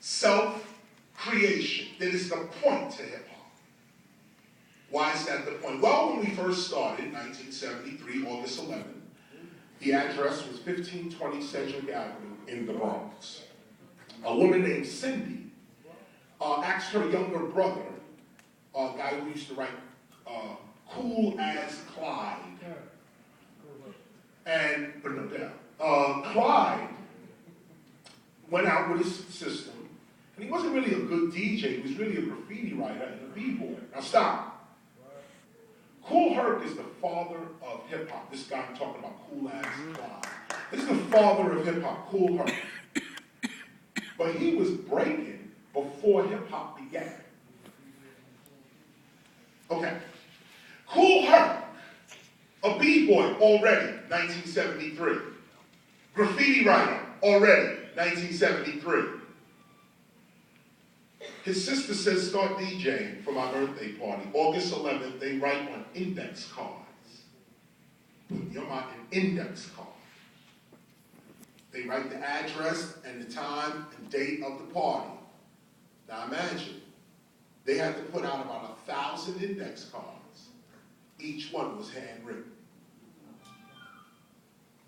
self-creation. That is the point to hip-hop. Why is that the point? Well, when we first started, 1973, August 11th, the address was 1520 Sedgwick Avenue in the Bronx. A woman named Cindy asked her younger brother, a guy who used to write Kool as Clyde, and Clyde went out with his system, and he wasn't really a good DJ, he was really a graffiti writer and a b-boy. Now stop. Kool Herc is the father of hip-hop. This guy I'm talking about, Kool as Clyde. This is the father of hip-hop, Kool Herc. But he was breaking before hip-hop began. Okay. Kool Herc, a b-boy already, 1973. Graffiti writer already, 1973. His sister says, start DJing for my birthday party. August 11th, they write on index cards. Put your mind in index card. They write the address and the time and date of the party. Now imagine, they had to put out about 1,000 index cards. Each one was handwritten.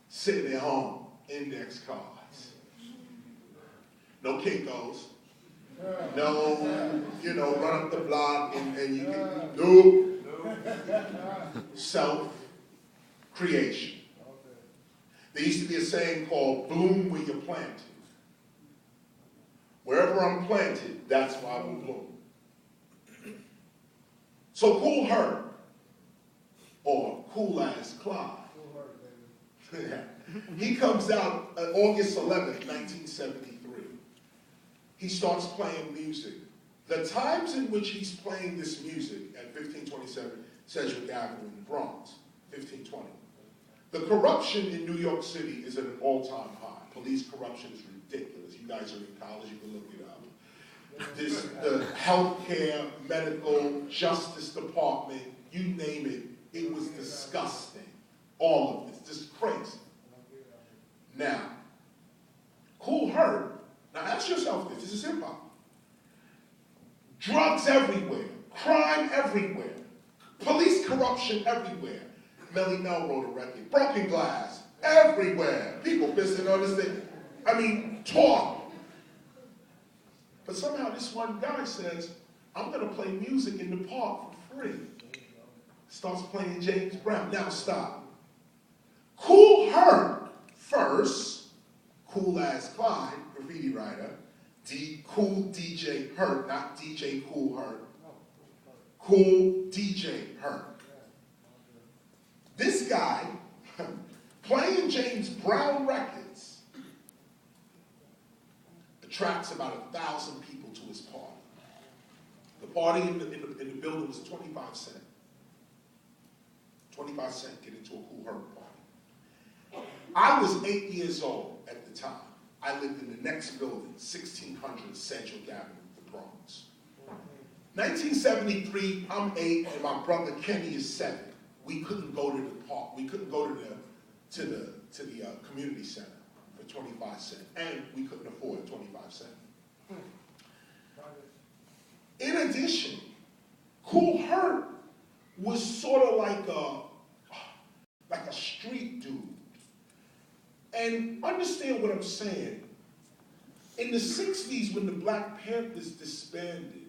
Sitting at home, index cards. No Kinkos. No, run up the block and you can, nope. Self-creation. There used to be a saying called bloom where you're planted. Wherever I'm planted, that's where I will bloom. So Kool Herc, or Kool as Clyde, he comes out on August 11th, 1973. He starts playing music. The times in which he's playing this music at 1527 Sedgwick Avenue in the Bronx, 1520, the corruption in New York City is at an all-time high. Police corruption is ridiculous. You guys are in college, you can look it up. The healthcare, medical, justice department, you name it, it was disgusting. All of this, just crazy. Now, Kool Herc, now ask yourself this is hip-hop. Drugs everywhere, crime everywhere, police corruption everywhere. Melly Mel wrote a record, broken glass everywhere. People pissing on this thing. Talk. But somehow this one guy says, I'm going to play music in the park for free. Starts playing James Brown. Now stop. Kool Herc first, Kool as Clyde, graffiti writer, Kool DJ Herc, not DJ Kool Herc. Kool DJ Herc. This guy, playing James Brown records, attracts about 1,000 people to his party. The party in the building was 25 cents. 25 cents get into a Kool Herc party. I was 8 years old at the time. I lived in the next building, 1600 Sedgwick Avenue, the Bronx. 1973, I'm 8 and my brother Kenny is 7. We couldn't go to the park. We couldn't go to the community center for 25 cents, and we couldn't afford 25 cents. In addition, Kool Herc was sort of like a street dude. And understand what I'm saying. In the 60s, when the Black Panthers disbanded,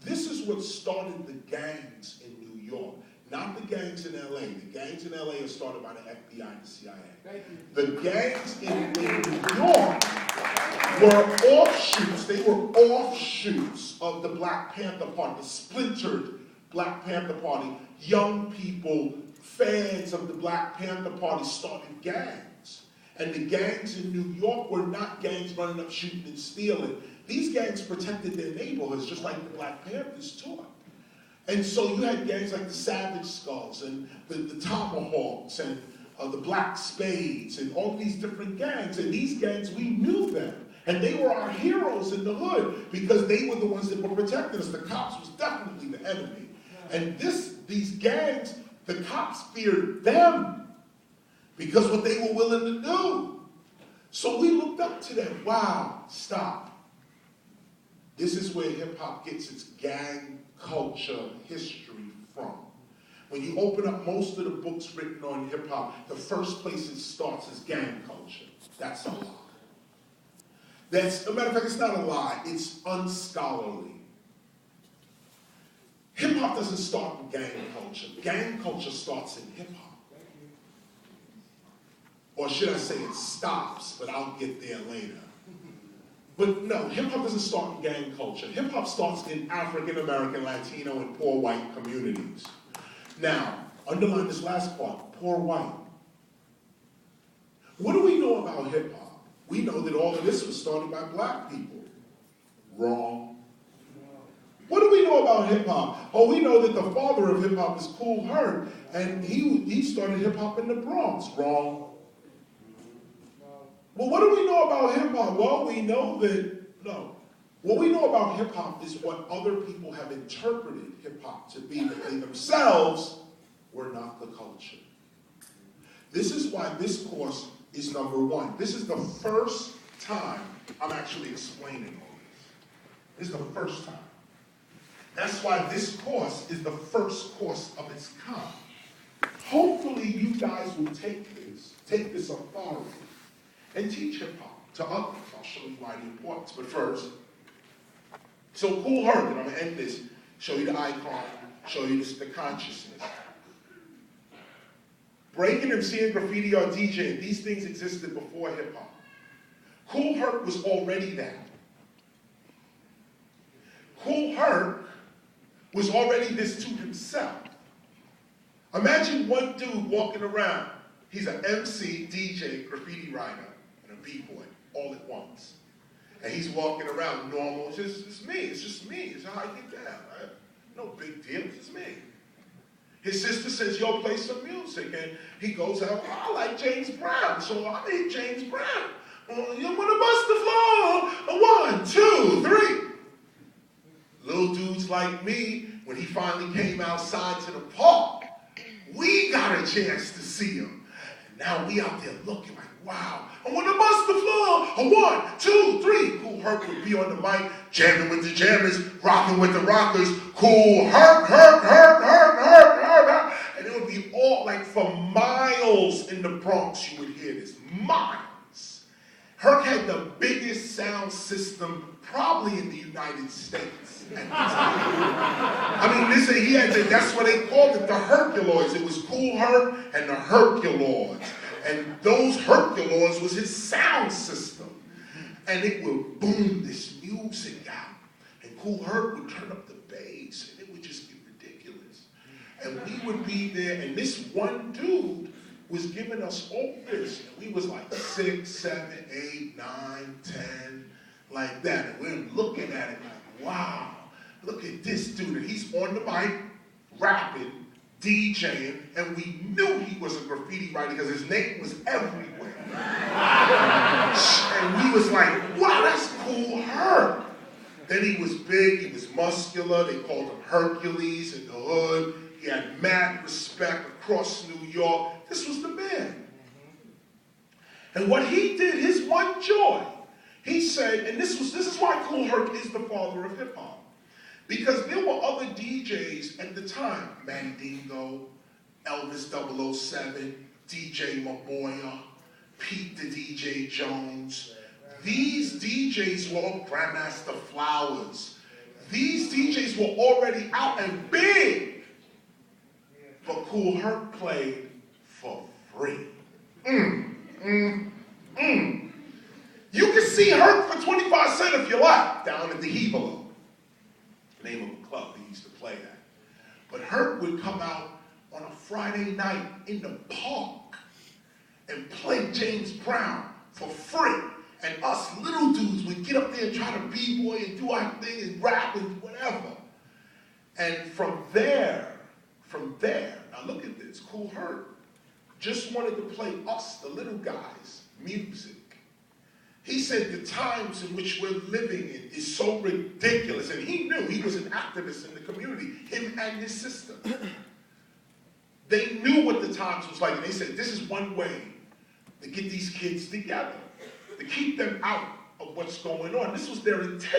this is what started the gangs in New York. Not the gangs in LA. The gangs in LA are started by the FBI and the CIA. The gangs in New York were offshoots. They were offshoots of the Black Panther Party, the splintered Black Panther Party. Young people, fans of the Black Panther Party started gangs. And the gangs in New York were not gangs running up, shooting, and stealing. These gangs protected their neighborhoods, just like the Black Panthers taught. And so you had gangs like the Savage Skulls and the Tomahawks and the Black Spades and all these different gangs. And these gangs, we knew them. And they were our heroes in the hood because they were the ones that were protecting us. The cops was definitely the enemy. And these gangs, the cops feared them because what they were willing to do. So we looked up to them. Wow, stop. This is where hip-hop gets its gang culture history from. When you open up most of the books written on hip-hop, the first place it starts is gang culture. That's a lie. As a matter of fact, it's not a lie, it's unscholarly. Hip-hop doesn't start in gang culture. Gang culture starts in hip-hop. Or should I say it stops, but I'll get there later. But no, hip-hop doesn't start in gang culture. Hip-hop starts in African-American, Latino, and poor white communities. Now, underline this last part, poor white. What do we know about hip-hop? We know that all of this was started by black people. Wrong. What do we know about hip-hop? Oh, we know that the father of hip-hop is Kool Herc, and he started hip-hop in the Bronx. Wrong. Well, what do we know about hip-hop? Well, we know that, no. What we know about hip-hop is what other people have interpreted hip-hop to be, that they themselves were not the culture. This is why this course is number one. This is the first time I'm actually explaining all this. This is the first time. That's why this course is the first course of its kind. Hopefully you guys will take this authority, and teach hip-hop to others. I'll show you why the importance. But first, so Kool Herc, and I'm going to end this, show you the icon, show you the consciousness. Breaking, MCing, graffiti, or DJing, these things existed before hip-hop. Kool Herc was already that. Kool Herc was already this to himself. Imagine one dude walking around. He's an MC, DJ, graffiti writer, and a b-boy all at once. And he's walking around normal. It's just me. It's how I get down. Right? No big deal. It's just me. His sister says, yo, play some music. And he goes out, I like James Brown, so I need James Brown. You want to bust the floor? 1, 2, 3. Little dudes like me, when he finally came outside to the park, we got a chance to see him. And now we out there looking like, wow, I want to bust the floor. 1, 2, 3. Kool Herc would be on the mic, jamming with the jammers, rocking with the rockers. Kool Herc, Herc, Herc, Herc, Herc, Herc. And it would be all like for miles in the Bronx you would hear this. Miles. Herc had the biggest sound system probably in the United States at the time. I mean, listen, he had that's what they called it, the Herculoids. It was Kool Herc and the Herculoids. And those Herculoids was his sound system. And it would boom this music out. And Kool Herc would turn up the bass, and it would just get ridiculous. And we would be there, and this one dude was giving us all this. And we was like 6, 7, 8, 9, 10, like that. And we're looking at it like, wow, look at this dude. And he's on the mic, rapping, DJing, and we knew he was a graffiti writer because his name was everywhere. And we was like, wow, that's Kool Herc. Then he was big, he was muscular, they called him Hercules in the hood. He had mad respect across New York. This was the man. And what he did, his one joy, he said, and this is why Kool Herc is the father of hip-hop. Because there were other DJs at the time, Mandingo, Elvis 007, DJ Maboya, Pete the DJ Jones. These DJs were all Grandmaster Flowers. These DJs were already out and big. But Kool Herc played for free. You can see Herc for 25 cents if you like, down at the Hebelo. Name of a club he used to play at. But Herc would come out on a Friday night in the park and play James Brown for free. And us little dudes would get up there and try to b-boy and do our thing and rap and whatever. And from there, now look at this, Kool Herc just wanted to play us, the little guys, music. He said the times in which we're living in is so ridiculous, and he knew he was an activist in the community, him and his sister. They knew what the times was like, and they said this is one way to get these kids together, to keep them out of what's going on. This was their intention.